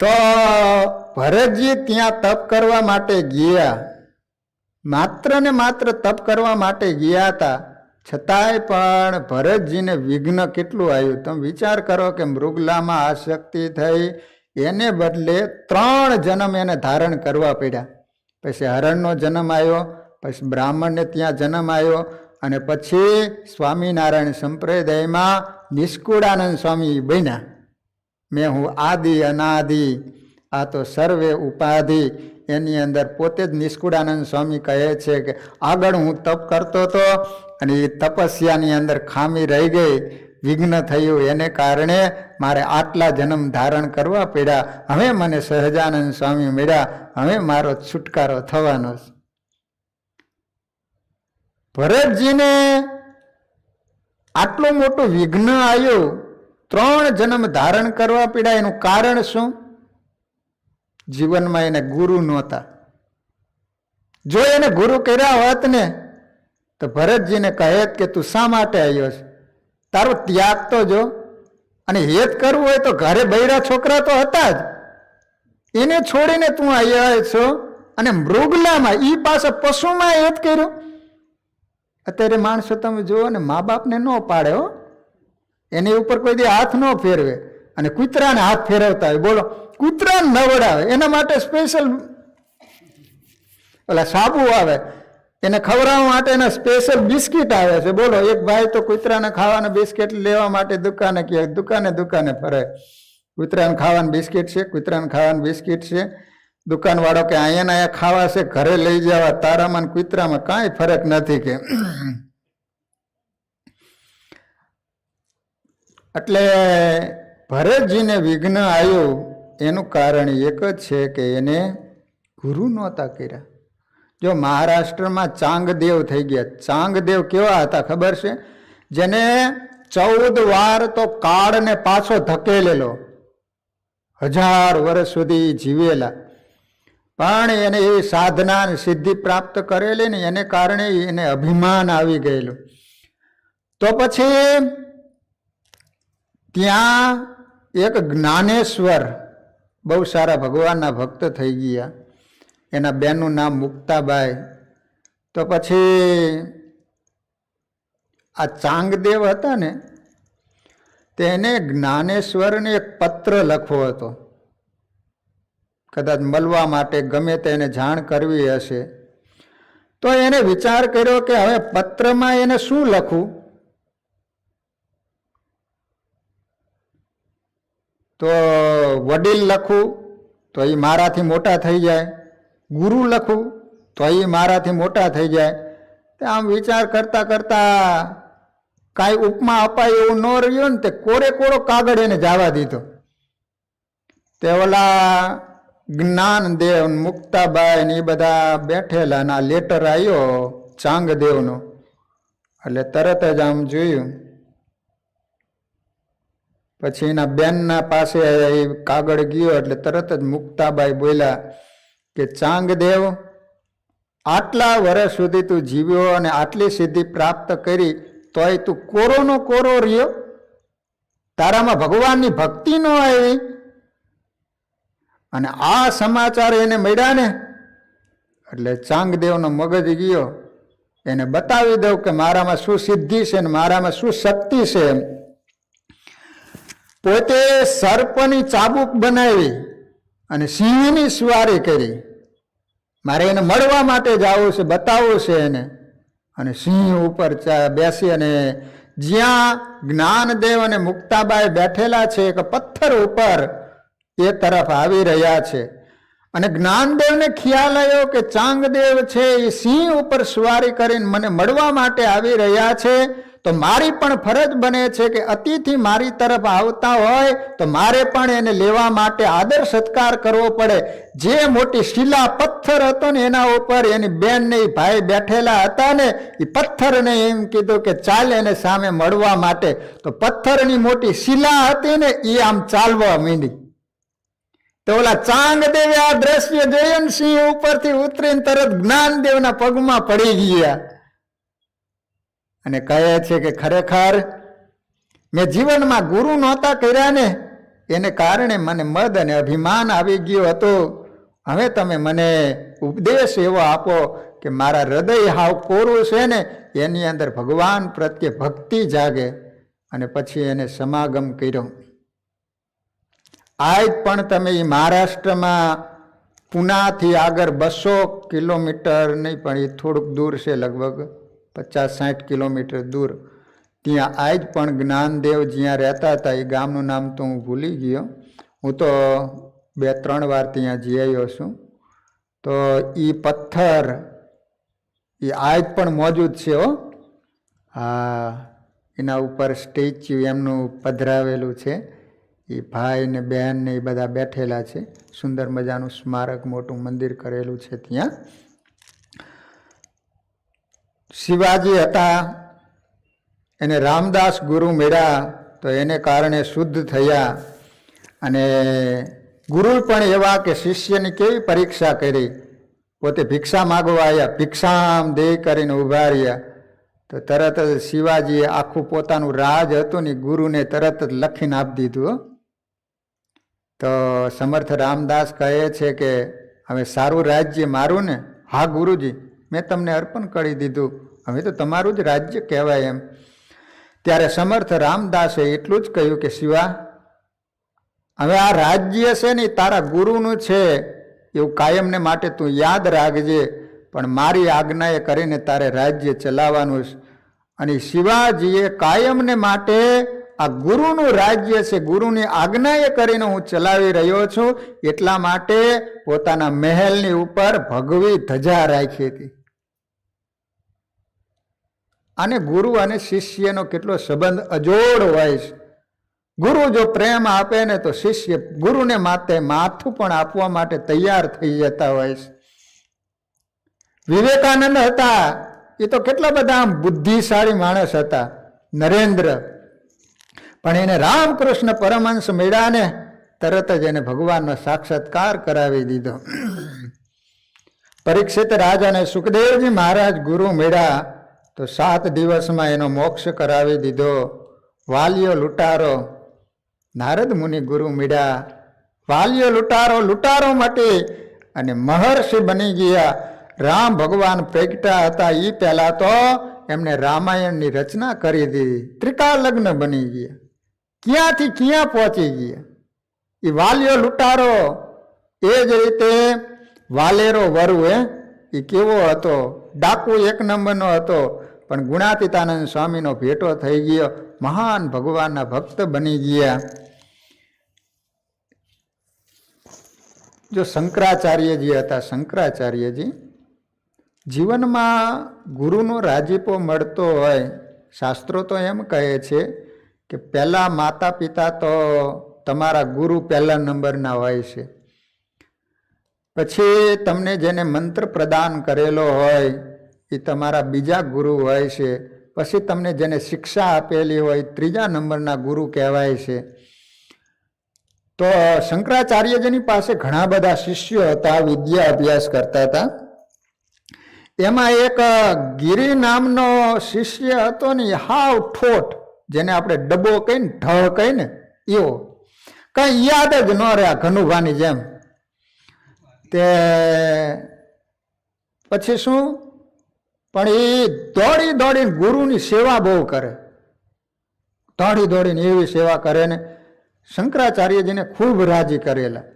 Speaker 1: તો ભરતજી ત્યાં તપ કરવા માટે ગયા, માત્ર ને માત્ર તપ કરવા માટે ગયા હતા. છતાંય પણ ભરતજીને વિઘ્ન કેટલું આવ્યું. તમે વિચાર કરો કે મૃગલામાં આસક્તિ થઈ, એને બદલે 3 જન્મ એને ધારણ કરવા પડ્યા. પછી હરણનો જન્મ આવ્યો, પછી બ્રાહ્મણને ત્યાં જન્મ આવ્યો, અને પછી સ્વામિનારાયણ સંપ્રદાયમાં નિષ્કુળાનંદ સ્વામી બન્યા. મેં હું આદિ અનાદિ, આ તો સર્વે ઉપાધિ, એની અંદર પોતે જ નિષ્કુળાનંદ સ્વામી કહે છે કે આગળ હું તપ કરતો હતો અને એ તપસ્યાની અંદર ખામી રહી ગઈ, વિઘ્ન થયું, એને કારણે મારે આટલા જન્મ ધારણ કરવા પડ્યા. હવે મને સહજાનંદ સ્વામી મળ્યા, હવે મારો છુટકારો થવાનો છે. ભરતજીને આટલું મોટું વિઘ્ન આવ્યું, 3 જન્મ ધારણ કરવા પડ્યા. એનું કારણ શું? જીવનમાં એને ગુરુ નહોતા. જો એને ગુરુ કર્યા હોત ને તો ભરતજીને કહે કે તું શા માટે આવ્યો છે, તારો ત્યાગ તો જો. અને હેત કરવું હોય તો ઘરે બૈરા છોકરા તો હતા જ, એને છોડીને તું આવ્યા છો અને મૃગલામાં ઈ પાસે પશુમાં હેત કર્યું. અત્યારે માણસો તમે જુઓ ને, મા બાપને ન પાડે હો, એની ઉપર કોઈ દી હાથ ન ફેરવે, અને કૂતરાને હાથ ફેરવતા હોય. બોલો, કૂતરાને નવડાવે એના માટે સ્પેશિયલ ઓલા સાબુ આવે, એને ખવડાવવા માટે એના સ્પેશિયલ બિસ્કિટ આવે છે. બોલો, એક ભાઈ તો કૂતરાને ખાવાના બિસ્કિટ લેવા માટે દુકાને કે દુકાને ફરે. કૂતરાને ખાવાનું બિસ્કિટ છે, કૂતરાને ખાવાનું બિસ્કિટ છે. દુકાનવાળો કે અહીંયા ખાવા છે, ઘરે લઈ જવા, તારામાં કૂતરામાં કાંઈ ફરક નથી કે. એટલે ભરતજીને વિઘ્ન આવ્યું એનું કારણ એક જ છે કે એને ગુરુ નહોતા કર્યા. જો મહારાષ્ટ્રમાં ચાંગદેવ થઈ ગયા. ચાંગદેવ કેવા હતા ખબર છે? જેને 14 વાર તો કાળને પાછો ધકેલેલો, 1000 વર્ષ સુધી જીવેલા, પણ એને એ સાધના સિદ્ધિ પ્રાપ્ત કરેલી ને એને કારણે એને અભિમાન આવી ગયેલું. તો પછી ત્યાં એક જ્ઞાનેશ્વર બહુ સારા ભગવાનના ભક્ત થઈ ગયા. એના બેનનું નામ મુક્તાબાઈ. તો પછી આ ચાંગદેવ હતા ને, તેને જ્ઞાનેશ્વરને એક પત્ર લખવો હતો, કદાચ મળવા માટે, ગમે તેને જાણ કરવી હશે. તો એને વિચાર કર્યો કે હવે પત્રમાં એને શું લખવું. તો વડીલ લખું તો એ મારાથી મોટા થઈ જાય, ગુરુ લખું તો એ મારાથી મોટા થઈ જાય. આમ વિચાર કરતા કરતા કાંઈ ઉપમા અપાય એવું ન રહ્યું ને, તે કોરો કાગળ એને જવા દીધો. તે ઓલા જ્ઞાનદેવ, મુક્તાબાઈ ને એ બધા બેઠેલા, ના લેટર આવ્યો ચાંગદેવનો. એટલે તરત જ આમ જોયું, પછી એના બેનના પાસે એ કાગળ ગયો. એટલે તરત જ મુક્તાબાઈ બોલ્યા કે ચાંગદેવ, આટલા વર્ષ સુધી તું જીવ્યો અને આટલી સિદ્ધિ પ્રાપ્ત કરી, તોય તું કોરોનો કોરો રહ્યો, તારામાં ભગવાનની ભક્તિ ન આવી. અને આ સમાચાર એને મળ્યા ને એટલે ચાંગદેવનો મગજ ગયો, એને બતાવી દઉં કે મારામાં શું સિદ્ધિ છે ને મારામાં શું શક્તિ છે. પોતે સર્પની ચાબુક બનાવી અને સિંહની સવારી કરી. મારે એને મળવા માટે જવું છે, બતાવવું છે એને. અને સિંહ ઉપર બેસી અને જ્યાં જ્ઞાનદેવ અને મુક્તાબાઈ બેઠેલા છે એક પથ્થર ઉપર, એ તરફ આવી રહ્યા છે. અને જ્ઞાનદેવને ખ્યાલ આવ્યો કે ચાંગદેવ છે એ સિંહ ઉપર સવારી કરીને મને મળવા માટે આવી રહ્યા છે. તો મારી પણ ફરજ બને છે કે અતિથિ મારી તરફ આવતા હોય તો મારે પણ એને લેવા માટે આદર સત્કાર કરવો પડે. જે મોટી શિલા પથ્થર હતો ને એના ઉપર એની બેન ને ભાઈ બેઠેલા હતા ને, એ પથ્થરને એમ કીધું કે ચાલ એને સામે મળવા માટે. તો પથ્થરની મોટી શિલા હતી ને એ આમ ચાલવા માંડી. તો ઓલા ચાંગદેવે આ દ્રશ્ય જોયું ને, સિંહ ઉપરથી ઉતરીને તરત જ્ઞાનદેવના પગમાં પડી ગયા અને કહે છે કે ખરેખર મેં જીવનમાં ગુરુ નહોતા કર્યા ને, એને કારણે મને મદ અને અભિમાન આવી ગયો હતો. હવે તમે મને ઉપદેશ એવો આપો કે મારા હૃદય હાવ કોરું છે ને એની અંદર ભગવાન પ્રત્યે ભક્તિ જાગે. અને પછી એને સમાગમ કર્યો. આજ પણ તમે એ મહારાષ્ટ્રમાં પુનાથી આગળ 200 કિલોમીટર નહીં પણ એ થોડુંક દૂર છે, લગભગ 50-60 કિલોમીટર દૂર. ત્યાં આજ પણ જ્ઞાનદેવ જ્યાં રહેતા હતા, એ ગામનું નામ તો હું ભૂલી ગયો. હું તો 2-3 વાર ત્યાં જઈ આવ્યો છું. તો તો એ પથ્થર એ આજ પણ મોજૂદ છે હો. હા, એના ઉપર સ્ટેચ્યુ એમનું પધરાવેલું છે. એ ભાઈ ને બહેન ને એ બધા બેઠેલા છે. સુંદર મજાનું સ્મારક મોટું મંદિર કરેલું છે ત્યાં. શિવાજી હતા, એને રામદાસ ગુરુ મળ્યા તો એને કારણે શુદ્ધ થયા. અને ગુરુ પણ એવા કે શિષ્યની કેવી પરીક્ષા કરી. પોતે ભિક્ષા માગવા આવ્યા, ભિક્ષામ દે કરીને ઉભા રહ્યા તો તરત જ શિવાજીએ આખું પોતાનું રાજ હતું ને ગુરુને તરત જ લખીને આપી દીધું. તો સમર્થ રામદાસ કહે છે કે હવે સારું રાજ્ય મારું ને? હા ગુરુજી, મેં તમને અર્પણ કરી દીધું, હવે તો તમારું જ રાજ્ય કહેવાય એમ. ત્યારે સમર્થ રામદાસે એટલું જ કહ્યું કે શિવા, હવે આ રાજ્ય છે ને તારા ગુરુનું છે, એવું કાયમને માટે તું યાદ રાખજે, પણ મારી આજ્ઞાએ કરીને તારે રાજ્ય ચલાવવાનું છે. અને શિવાજીએ કાયમને માટે આ ગુરુનું રાજ્ય છે, ગુરુની આજ્ઞાએ કરીને હું ચલાવી રહ્યો છું, એટલા માટે પોતાના મહેલની ઉપર ભગવી ધજા રાખી હતી. અને ગુરુ અને શિષ્યનો કેટલો સંબંધ અજોડ હોય છે. ગુરુ જો પ્રેમ આપે ને તો શિષ્ય ગુરુને માટે માથું પણ આપવા માટે તૈયાર થઈ જતા હોય છે. વિવેકાનંદ હતા, એ તો કેટલા બધા બુદ્ધિશાળી માણસ હતા, નરેન્દ્ર, પણ એને રામકૃષ્ણ પરમહંસ મળ્યા ને તરત જ એને ભગવાનનો સાક્ષાત્કાર કરાવી દીધો. પરીક્ષિત રાજાને સુખદેવજી મહારાજ ગુરુ મળ્યા તો 7 દિવસમાં એનો મોક્ષ કરાવી દીધો. વાલિયો લૂંટારો, નારદ મુનિ ગુરુ મળ્યા. વાલિયો લૂંટારો મટી અને મહર્ષિ બની ગયા. રામ ભગવાન પ્રગટા હતા એ પહેલા તો એમને રામાયણની રચના કરી દીધી. ત્રિકાળ લગ્ન બની ગયા, ક્યાંથી ક્યાં પહોંચી ગયા. એ વાલિયો લૂંટારો, એ જ રીતે વાલેરો વરુ એ કેવો હતો, ડાકુ 1 નંબરનો હતો, પણ ગુણાતીતાનંદ સ્વામીનો ભેટો થઈ ગયો, મહાન ભગવાનના ભક્ત બની ગયા. જો શંકરાચાર્યજી હતા, શંકરાચાર્યજી જીવનમાં ગુરુનો રાજીપો મળતો હોય, શાસ્ત્રો તો એમ કહે છે કે પહેલા માતા પિતા તો તમારા ગુરુ પહેલા નંબરના હોય છે. પછી તમને જેને મંત્ર પ્રદાન કરેલો હોય એ તમારા બીજા ગુરુ હોય છે. પછી તમને જેને શિક્ષા આપેલી હોય 3જા નંબરના ગુરુ કહેવાય છે. તો શંકરાચાર્યજીની પાસે ઘણા બધા શિષ્યો હતા, વિદ્યા અભ્યાસ કરતા હતા. એમાં એક ગિરી નામનો શિષ્ય હતો ને, હાવ ઠોઠ, જેને આપણે ડબ્બો કહીને, ઢ કહીને, એવો કઈ યાદ જ ન રહ્યા, ઘનુભાની જેમ. તે પછી શું, પણ એ દોડીને ગુરુની સેવા બહુ કરે, દોડીને એવી સેવા કરે ને શંકરાચાર્યજીને ખૂબ રાજી કરેલા.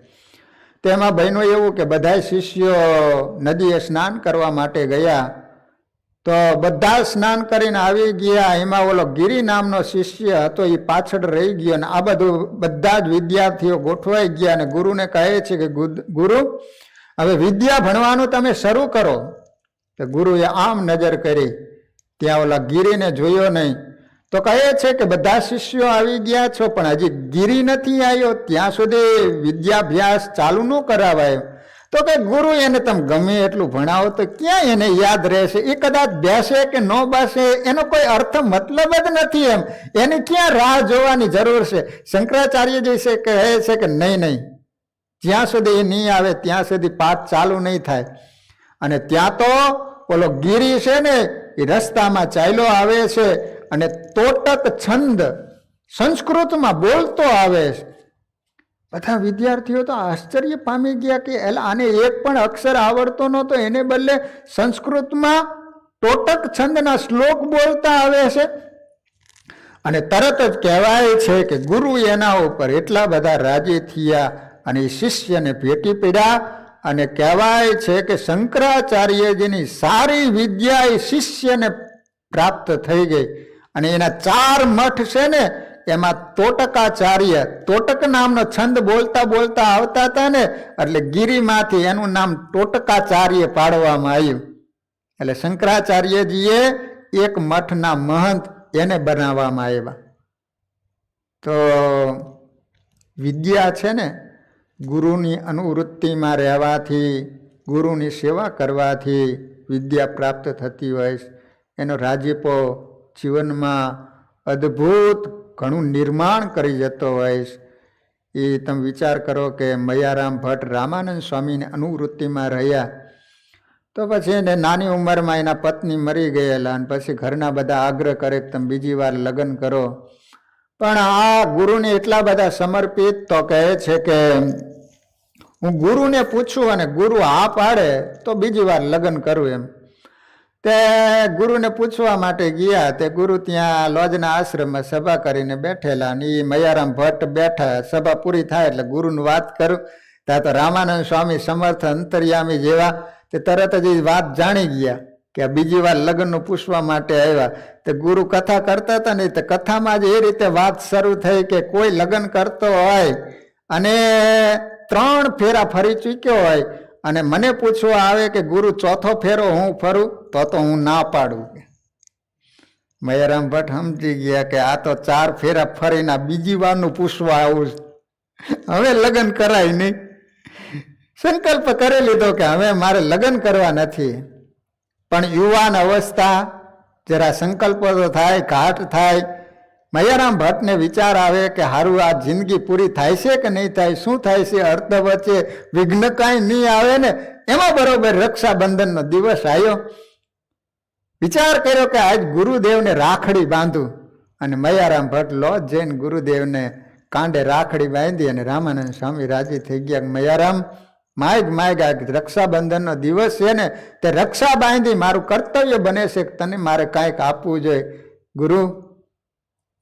Speaker 1: તેમાં બહેનો એવું કે બધા શિષ્યો નદીએ સ્નાન કરવા માટે ગયા તો બધા સ્નાન કરીને આવી ગયા. એમાં ઓલો ગિરી નામનો શિષ્ય હતો એ પાછળ રહી ગયો. અને આ બધું બધા જ વિદ્યાર્થીઓ ગોઠવાઈ ગયા અને ગુરુને કહે છે કે ગુરુ, હવે વિદ્યા ભણવાનું તમે શરૂ કરો. તો ગુરુએ આમ નજર કરી, ત્યાં ઓલા ગિરીને જોયો નહીં. તો કહે છે કે બધા શિષ્યો આવી ગયા છો, પણ હજી ગિરી નથી આવ્યો, ત્યાં સુધી વિદ્યાભ્યાસ ચાલુ ન કરાવાય. તો કે ગુરુ, એને તમે ગમે એટલું ભણાવો તો ક્યાં એને યાદ રહેશે? એ કદાચ બેસે કે ન બેસે એનો કોઈ અર્થ મતલબ જ નથી. એની ક્યાં રાહ જોવાની જરૂર છે? શંકરાચાર્યજી છે કહે છે કે નહીં, જ્યાં સુધી એ નહીં આવે ત્યાં સુધી પાઠ ચાલુ નહીં થાય. અને ત્યાં તો ઓલો ગિરી છે ને એ રસ્તામાં ચાલ્યો આવે છે અને તોટક છંદ સંસ્કૃતમાં બોલતો આવે છે. બધા વિદ્યાર્થીઓ તો આશ્ચર્ય પામી ગયા કે આને એક પણ અક્ષર આવડતો નહોતો, એને બદલે સંસ્કૃતમાં તોટક છંદના શ્લોક બોલતા આવે છે. અને તરત જ કહેવાય છે કે ગુરુ એના ઉપર એટલા બધા રાજી થયા અને એ શિષ્યને ભેટી પડ્યા. અને કહેવાય છે કે શંકરાચાર્યજીની સારી વિદ્યા એ શિષ્યને પ્રાપ્ત થઈ ગઈ. અને એના 4 મઠ છે ને એમાં તોટકાચાર્ય, તોટક નામનો છંદ બોલતા બોલતા આવતા હતા ને, એટલે ગિરિમાંથી એનું નામ તોટકાચાર્ય પાડવામાં આવ્યું. એટલે શંકરાચાર્યજીએ એક મઠના મહંત એને બનાવવામાં આવ્યા. તો વિદ્યા છે ને, ગુરુની અનુવૃત્તિમાં રહેવાથી, ગુરુની સેવા કરવાથી વિદ્યા પ્રાપ્ત થતી હોય. એનો રાજીપો જીવનમાં અદ્ભુત ઘણું નિર્માણ કરી જતો હોય. એ તમે વિચાર કરો કે મયારામ ભટ્ટ રામાનંદ સ્વામીની અનુવૃત્તિમાં રહ્યા, તો પછી એને નાની ઉંમરમાં એના પત્ની મરી ગયેલા, અને પછી ઘરના બધા આગ્રહ કરે કે તમે બીજી વાર લગ્ન કરો. પણ આ ગુરુને એટલા બધા સમર્પિત, તો કહે છે કે હું ગુરુને પૂછું અને ગુરુ હા પાડે તો બીજી વાર લગ્ન કરું એમ. તે ગુરુને પૂછવા માટે ગયા. તે ગુરુ ત્યાં લોજના આશ્રમમાં સભા કરીને બેઠેલા, અને એ મયારામ ભટ્ટ બેઠા. સભા પૂરી થાય એટલે ગુરુની વાત કરું. ત્યાં તો રામાનંદ સ્વામી સમર્થ અંતર્યામી જેવા તે તરત જ વાત જાણી ગયા કે બીજી વાર લગ્નનું પૂછવા માટે આવ્યા. તે ગુરુ કથા કરતા હતા ને, તે કથામાં જ એ રીતે વાત શરૂ થઈ કે કોઈ લગ્ન કરતો હોય અને 3 ફેરા ફરી ચૂક્યો હોય અને મને પૂછવા આવે કે ગુરુ ચોથો ફેરો હું ફરું, તો હું ના પાડું. મયારામ ભટ્ટ સમજી ગયા કે આ તો 4 ફેરા ફરીને બીજી વારનું પૂછવા આવું, હવે લગ્ન કરાય નહીં. સંકલ્પ કરી લીધો કે હવે મારે લગ્ન કરવા નથી. પણ યુવાન અવસ્થા, જરા સંકલ્પો તો થાય, ઘાટ થાય. મયારામ ભટ્ટને વિચાર આવે કે હારું આ જિંદગી પૂરી થાય છે કે નહીં થાય, શું થાય છે, અર્ધ વચ્ચે વિઘ્ન કાંઈ નહીં આવે ને. એમાં બરોબર રક્ષાબંધનનો દિવસ આવ્યો. વિચાર કર્યો કે આજ ગુરુદેવને રાખડી બાંધું, અને મયારામ ભટ્ટ લોજ જઈને ગુરુદેવને કાંડે રાખડી બાંધી. અને રામાનંદ સ્વામી રાજી થઈ ગયા. મયારામ માગ આ રક્ષાબંધનનો દિવસ છે ને, તે રક્ષા બાંધી મારું કર્તવ્ય બને છે કે તને મારે કાંઈક આપવું જોઈએ. ગુરુ,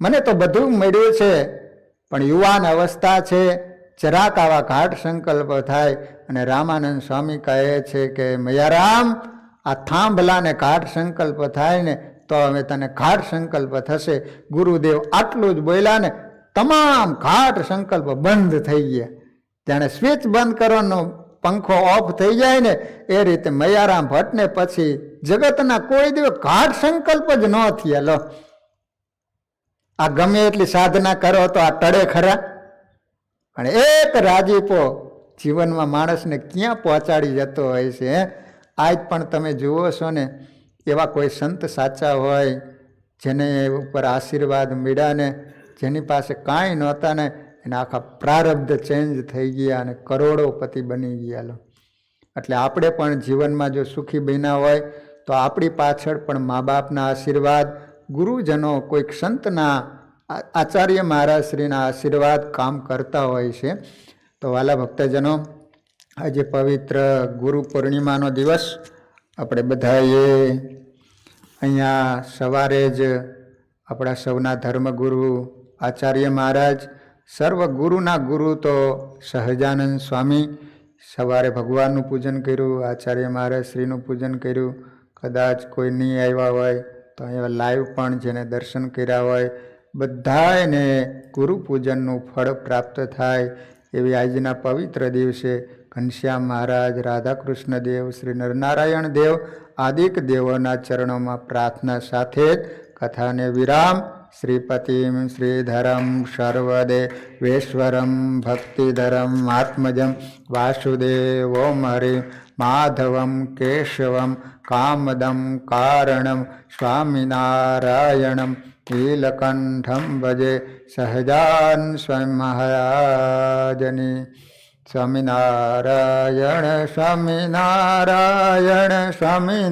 Speaker 1: મને તો બધું મળ્યું છે, પણ યુવાન અવસ્થા છે, જરાક આવા ઘાટ સંકલ્પ થાય. અને રામાનંદ સ્વામી કહે છે કે મયારામ, આ થાંભલાને ઘાટ સંકલ્પ થાય ને તો હવે તને ઘાટ સંકલ્પ થશે. ગુરુદેવ આટલું જ બોલ્યા ને, તમામ ઘાટ સંકલ્પ બંધ થઈ ગયા. જાણે સ્વિચ બંધ કરવાનો પંખો ઓફ થઈ જાય ને, એ રીતે મયારામ ભટ્ટને પછી જગતના કોઈ દિવસ ઘાટ સંકલ્પ જ ન થયા. લો, આ ગમે એટલી સાધના કરો તો આ ટળે ખરા. પણ એક રાજીપો જીવનમાં માણસને ક્યાં પહોંચાડી જતો હોય છે. આજ પણ તમે જુઓ છો ને, એવા કોઈ સંત સાચા હોય જેને ઉપર આશીર્વાદ મળ્યા ને, જેની પાસે કાંઈ નહોતા ને, એના આખા પ્રારબ્ધ ચેન્જ થઈ ગયા અને કરોડોપતિ બની ગયા. લો, એટલે આપણે પણ જીવનમાં જો સુખી બન્યા હોય તો આપણી પાછળ પણ મા બાપના આશીર્વાદ, ગુરુજનો, કોઈક સંતના, આચાર્ય મહારાજ શ્રીના આશીર્વાદ કામ કરતા હોય છે. તો વાલા ભક્તજનો, આજે પવિત્ર ગુરુ પૂર્ણિમાનો દિવસ આપણે બધાએ અહીંયા સવારે જ આપણા સૌના ધર્મગુરુ આચાર્ય મહારાજ, સર્વ ગુરુના ગુરુ તો સહજાનંદ સ્વામી, સવારે ભગવાનનું પૂજન કર્યું, આચાર્ય મહારાજ શ્રીનું પૂજન કર્યું. કદાચ કોઈ નહીં આવ્યા હોય તો અહીંયા લાઈવ પણ જેને દર્શન કર્યા હોય બધાને ગુરુ પૂજનનું ફળ પ્રાપ્ત થાય એવી આજના પવિત્ર દિવસે ઘનશ્યામ મહારાજ, રાધાકૃષ્ણ દેવ, શ્રી નરનારાયણ દેવ આદિક દેવોના ચરણોમાં પ્રાર્થના સાથે કથાને વિરામ. શ્રીપતિમ શ્રીધરમ સર્વદેવેશ્વરમ ભક્તિધરમ આત્મજમ વાસુદેવોમ હરિ માધવમ કેશવમ કામદમ કારણમ સ્વામિનારાયણમ નીલકંઠમ ભજે સહજાન સ્વામી મહારાજની. સ્વામિનારાયણ સ્વામિનારાયણ સ્વામિનારાયણ.